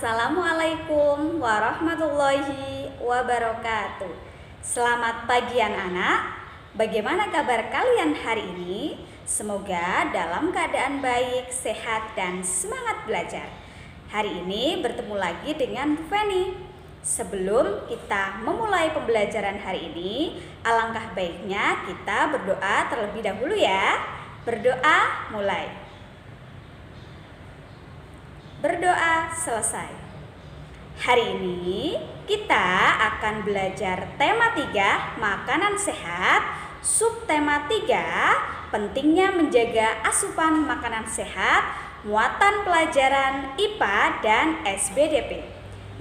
Assalamualaikum warahmatullahi wabarakatuh. Selamat pagi anak-anak. Bagaimana kabar kalian hari ini? Semoga dalam keadaan baik, sehat, dan semangat belajar. Hari ini bertemu lagi dengan Feni. Sebelum kita memulai pembelajaran hari ini, alangkah baiknya kita berdoa terlebih dahulu ya. Berdoa mulai. Berdoa selesai. Hari ini kita akan belajar tema 3, makanan sehat, subtema 3, pentingnya menjaga asupan makanan sehat, muatan pelajaran IPA dan SBDP.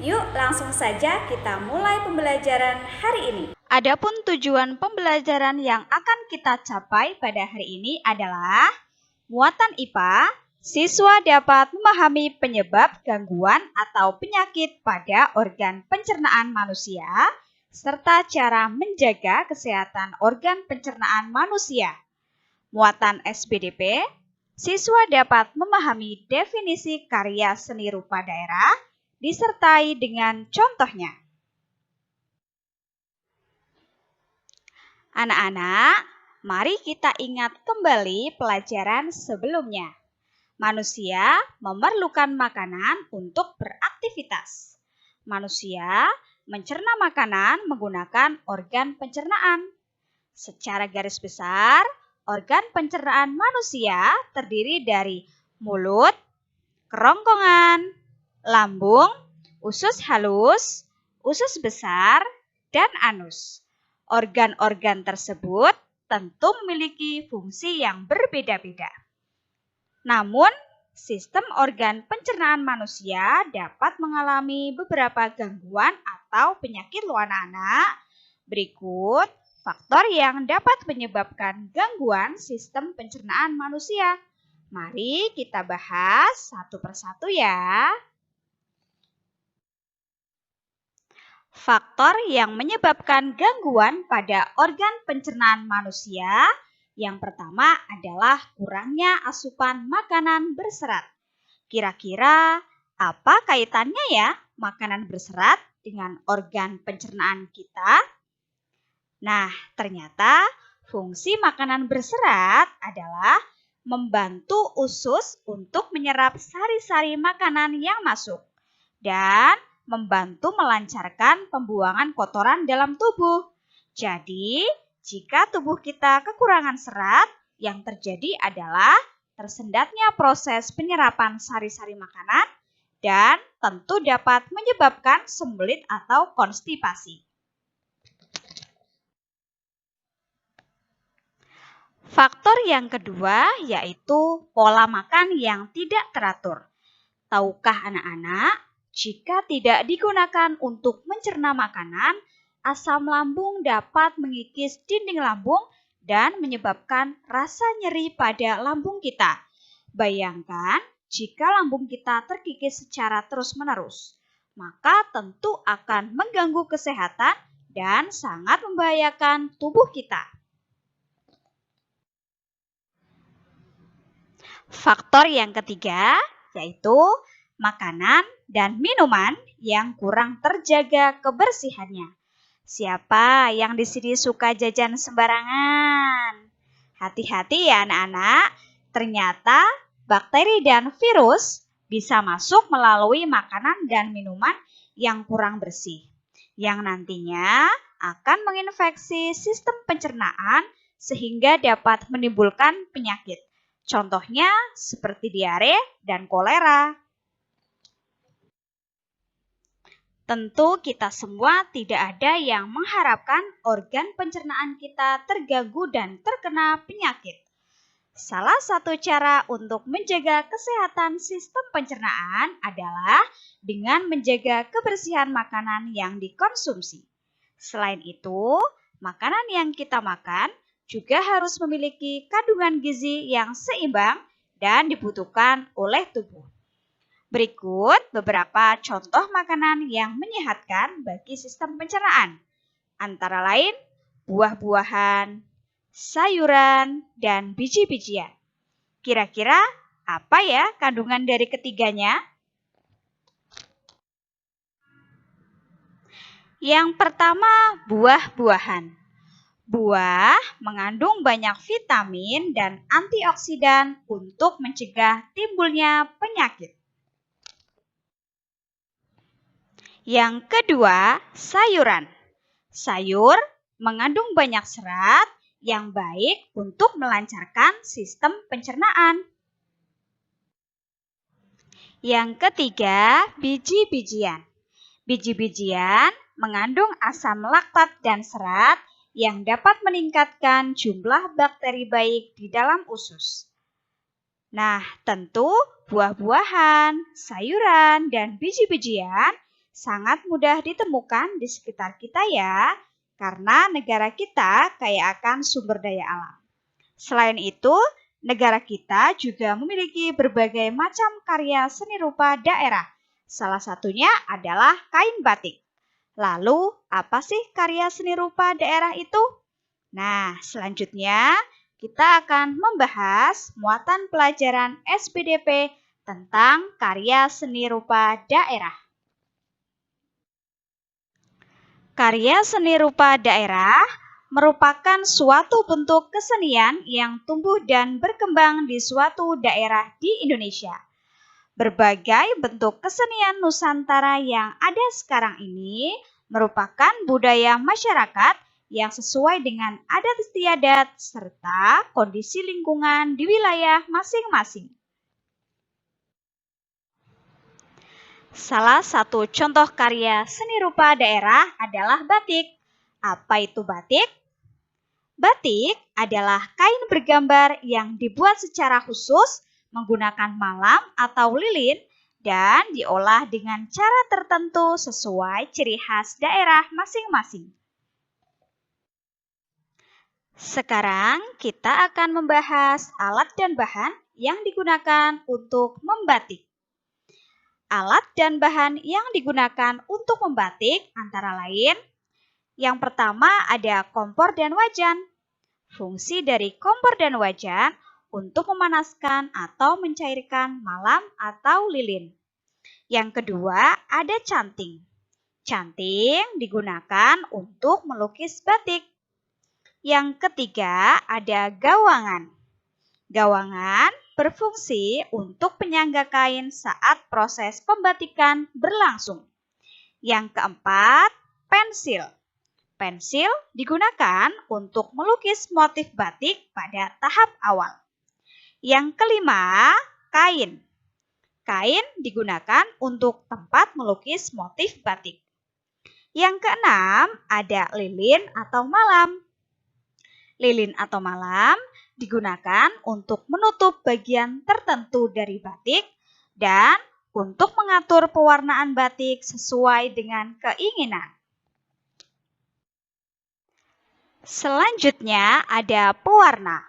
Yuk langsung saja kita mulai pembelajaran hari ini. Adapun tujuan pembelajaran yang akan kita capai pada hari ini adalah muatan IPA. Siswa dapat memahami penyebab gangguan atau penyakit pada organ pencernaan manusia, serta cara menjaga kesehatan organ pencernaan manusia. Muatan SBDP, siswa dapat memahami definisi karya seni rupa daerah, disertai dengan contohnya. Anak-anak, mari kita ingat kembali pelajaran sebelumnya. Manusia memerlukan makanan untuk beraktivitas. Manusia mencerna makanan menggunakan organ pencernaan. Secara garis besar, organ pencernaan manusia terdiri dari mulut, kerongkongan, lambung, usus halus, usus besar, dan anus. Organ-organ tersebut tentu memiliki fungsi yang berbeda-beda. Namun, sistem organ pencernaan manusia dapat mengalami beberapa gangguan atau penyakit loh anak-anak. Berikut faktor yang dapat menyebabkan gangguan sistem pencernaan manusia. Mari kita bahas satu persatu ya. Faktor yang menyebabkan gangguan pada organ pencernaan manusia. Yang pertama adalah kurangnya asupan makanan berserat. Kira-kira apa kaitannya ya makanan berserat dengan organ pencernaan kita? Nah, ternyata fungsi makanan berserat adalah membantu usus untuk menyerap sari-sari makanan yang masuk dan membantu melancarkan pembuangan kotoran dalam tubuh. Jadi, jika tubuh kita kekurangan serat, yang terjadi adalah tersendatnya proses penyerapan sari-sari makanan dan tentu dapat menyebabkan sembelit atau konstipasi. Faktor yang kedua yaitu pola makan yang tidak teratur. Tahukah anak-anak, jika tidak digunakan untuk mencerna makanan, asam lambung dapat mengikis dinding lambung dan menyebabkan rasa nyeri pada lambung kita. Bayangkan jika lambung kita terkikis secara terus-menerus, maka tentu akan mengganggu kesehatan dan sangat membahayakan tubuh kita. Faktor yang ketiga yaitu makanan dan minuman yang kurang terjaga kebersihannya. Siapa yang di sini suka jajan sembarangan? Hati-hati ya anak-anak, ternyata bakteri dan virus bisa masuk melalui makanan dan minuman yang kurang bersih, yang nantinya akan menginfeksi sistem pencernaan sehingga dapat menimbulkan penyakit. Contohnya seperti diare dan kolera. Tentu kita semua tidak ada yang mengharapkan organ pencernaan kita terganggu dan terkena penyakit. Salah satu cara untuk menjaga kesehatan sistem pencernaan adalah dengan menjaga kebersihan makanan yang dikonsumsi. Selain itu, makanan yang kita makan juga harus memiliki kandungan gizi yang seimbang dan dibutuhkan oleh tubuh. Berikut beberapa contoh makanan yang menyehatkan bagi sistem pencernaan, antara lain buah-buahan, sayuran, dan biji-bijian. Kira-kira apa ya kandungan dari ketiganya? Yang pertama, buah-buahan. Buah mengandung banyak vitamin dan antioksidan untuk mencegah timbulnya penyakit. Yang kedua, sayuran. Sayur mengandung banyak serat yang baik untuk melancarkan sistem pencernaan. Yang ketiga, biji-bijian. Biji-bijian mengandung asam laktat dan serat yang dapat meningkatkan jumlah bakteri baik di dalam usus. Nah, tentu buah-buahan, sayuran, dan biji-bijian sangat mudah ditemukan di sekitar kita ya, karena negara kita kaya akan sumber daya alam. Selain itu, negara kita juga memiliki berbagai macam karya seni rupa daerah. Salah satunya adalah kain batik. Lalu, apa sih karya seni rupa daerah itu? Nah, selanjutnya kita akan membahas muatan pelajaran SPDP tentang karya seni rupa daerah. Karya seni rupa daerah merupakan suatu bentuk kesenian yang tumbuh dan berkembang di suatu daerah di Indonesia. Berbagai bentuk kesenian Nusantara yang ada sekarang ini merupakan budaya masyarakat yang sesuai dengan adat istiadat serta kondisi lingkungan di wilayah masing-masing. Salah satu contoh karya seni rupa daerah adalah batik. Apa itu batik? Batik adalah kain bergambar yang dibuat secara khusus menggunakan malam atau lilin dan diolah dengan cara tertentu sesuai ciri khas daerah masing-masing. Sekarang kita akan membahas alat dan bahan yang digunakan untuk membatik. Alat dan bahan yang digunakan untuk membatik antara lain, yang pertama ada kompor dan wajan. Fungsi dari kompor dan wajan untuk memanaskan atau mencairkan malam atau lilin. Yang kedua ada canting. Canting digunakan untuk melukis batik. Yang ketiga ada gawangan. Gawangan berfungsi untuk penyangga kain saat proses pembatikan berlangsung. Yang keempat, pensil. Pensil digunakan untuk melukis motif batik pada tahap awal. Yang kelima, kain. Kain digunakan untuk tempat melukis motif batik. Yang keenam, ada lilin atau malam. Lilin atau malam digunakan untuk menutup bagian tertentu dari batik dan untuk mengatur pewarnaan batik sesuai dengan keinginan. Selanjutnya ada pewarna.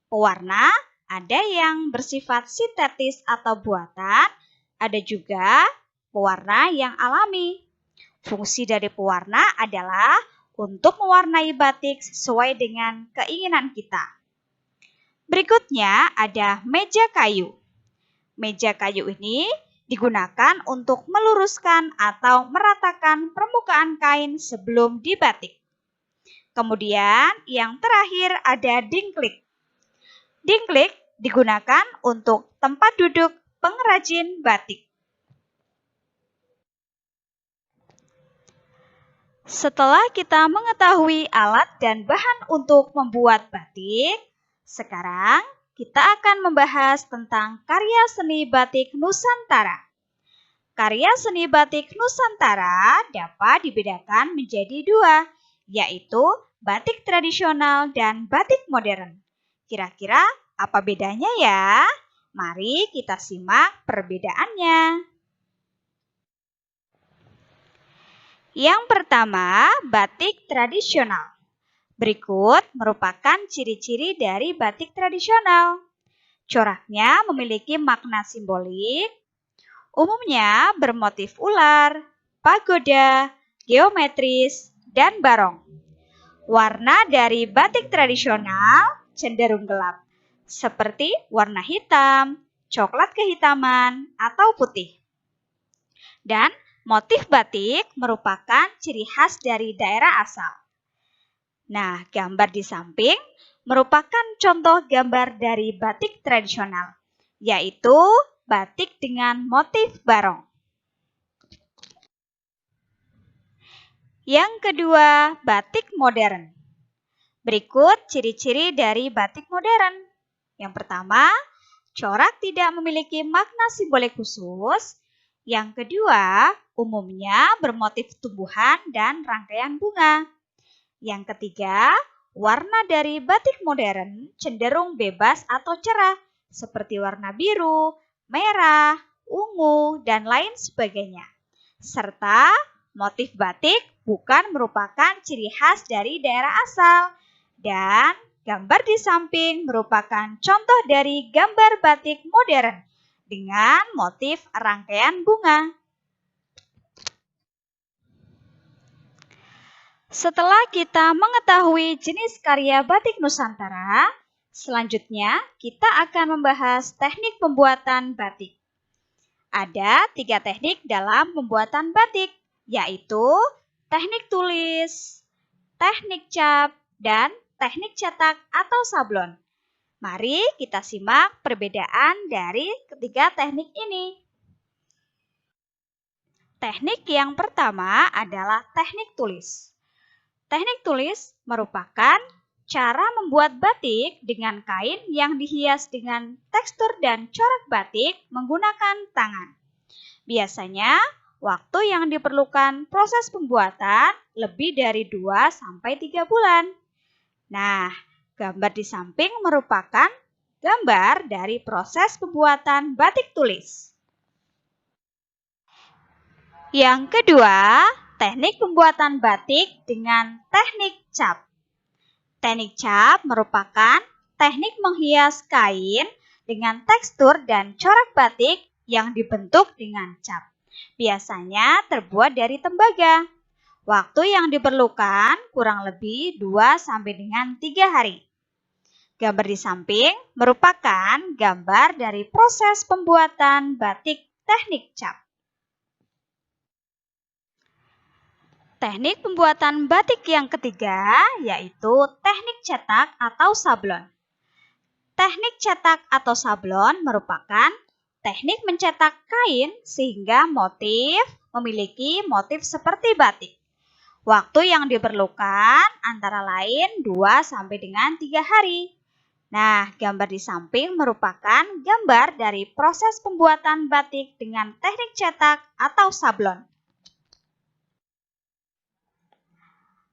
Pewarna ada yang bersifat sintetis atau buatan, ada juga pewarna yang alami. Fungsi dari pewarna adalah untuk mewarnai batik sesuai dengan keinginan kita. Berikutnya ada meja kayu. Meja kayu ini digunakan untuk meluruskan atau meratakan permukaan kain sebelum dibatik. Kemudian yang terakhir ada dingklik. Dingklik digunakan untuk tempat duduk pengrajin batik. Setelah kita mengetahui alat dan bahan untuk membuat batik, sekarang kita akan membahas tentang karya seni batik Nusantara. Karya seni batik Nusantara dapat dibedakan menjadi dua, yaitu batik tradisional dan batik modern. Kira-kira apa bedanya ya? Mari kita simak perbedaannya. Yang pertama, batik tradisional. Berikut merupakan ciri-ciri dari batik tradisional. Coraknya memiliki makna simbolik, umumnya bermotif ular, pagoda, geometris, dan barong. Warna dari batik tradisional cenderung gelap, seperti warna hitam, coklat kehitaman, atau putih. Dan Motif batik merupakan ciri khas dari daerah asal. Nah, gambar di samping merupakan contoh gambar dari batik tradisional, yaitu batik dengan motif barong. Yang kedua, batik modern. Berikut ciri-ciri dari batik modern. Yang pertama, corak tidak memiliki makna simbolik khusus. Yang kedua, umumnya bermotif tumbuhan dan rangkaian bunga. Yang ketiga, warna dari batik modern cenderung bebas atau cerah, seperti warna biru, merah, ungu, dan lain sebagainya. Serta motif batik bukan merupakan ciri khas dari daerah asal. Dan gambar di samping merupakan contoh dari gambar batik modern dengan motif rangkaian bunga. Setelah kita mengetahui jenis karya batik Nusantara, selanjutnya kita akan membahas teknik pembuatan batik. Ada 3 teknik dalam pembuatan batik, yaitu teknik tulis, teknik cap, dan teknik cetak atau sablon. Mari kita simak perbedaan dari ketiga teknik ini. Teknik yang pertama adalah teknik tulis. Teknik tulis merupakan cara membuat batik dengan kain yang dihias dengan tekstur dan corak batik menggunakan tangan. Biasanya, waktu yang diperlukan proses pembuatan lebih dari 2-3 bulan. Nah, gambar di samping merupakan gambar dari proses pembuatan batik tulis. Yang kedua, teknik pembuatan batik dengan teknik cap. Teknik cap merupakan teknik menghias kain dengan tekstur dan corak batik yang dibentuk dengan cap. Biasanya terbuat dari tembaga. Waktu yang diperlukan kurang lebih 2-3 hari. Gambar di samping merupakan gambar dari proses pembuatan batik teknik cap. Teknik pembuatan batik yang ketiga yaitu teknik cetak atau sablon. Teknik cetak atau sablon merupakan teknik mencetak kain sehingga motif memiliki motif seperti batik. Waktu yang diperlukan antara lain 2-3 hari. Nah, gambar di samping merupakan gambar dari proses pembuatan batik dengan teknik cetak atau sablon.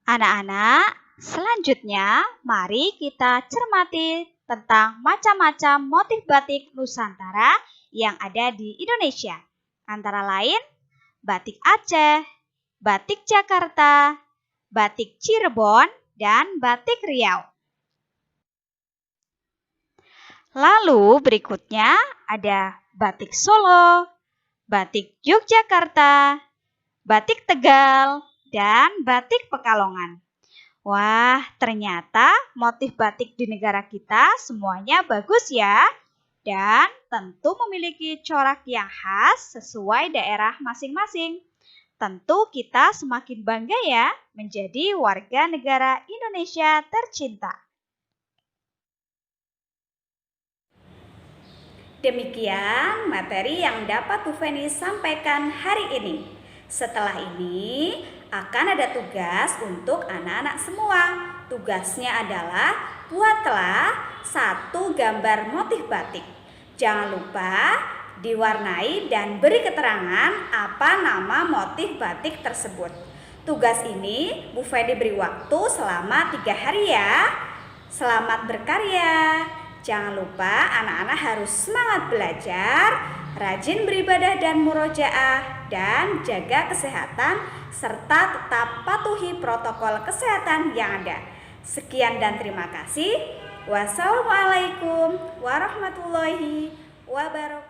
Anak-anak, selanjutnya mari kita cermati tentang macam-macam motif batik Nusantara yang ada di Indonesia. Antara lain, batik Aceh, batik Jakarta, batik Cirebon, dan batik Riau. Lalu berikutnya ada batik Solo, batik Yogyakarta, batik Tegal, dan batik Pekalongan. Wah, ternyata motif batik di negara kita semuanya bagus ya. Dan tentu memiliki corak yang khas sesuai daerah masing-masing. Tentu kita semakin bangga ya menjadi warga negara Indonesia tercinta. Demikian materi yang dapat Bu Feni sampaikan hari ini. Setelah ini akan ada tugas untuk anak-anak semua. Tugasnya adalah buatlah 1 gambar motif batik. Jangan lupa diwarnai dan beri keterangan apa nama motif batik tersebut. Tugas ini Bu Feni beri waktu selama 3 hari ya. Selamat berkarya. Jangan lupa anak-anak harus semangat belajar, rajin beribadah dan murojaah, dan jaga kesehatan serta tetap patuhi protokol kesehatan yang ada. Sekian dan terima kasih. Wassalamualaikum warahmatullahi wabarakatuh.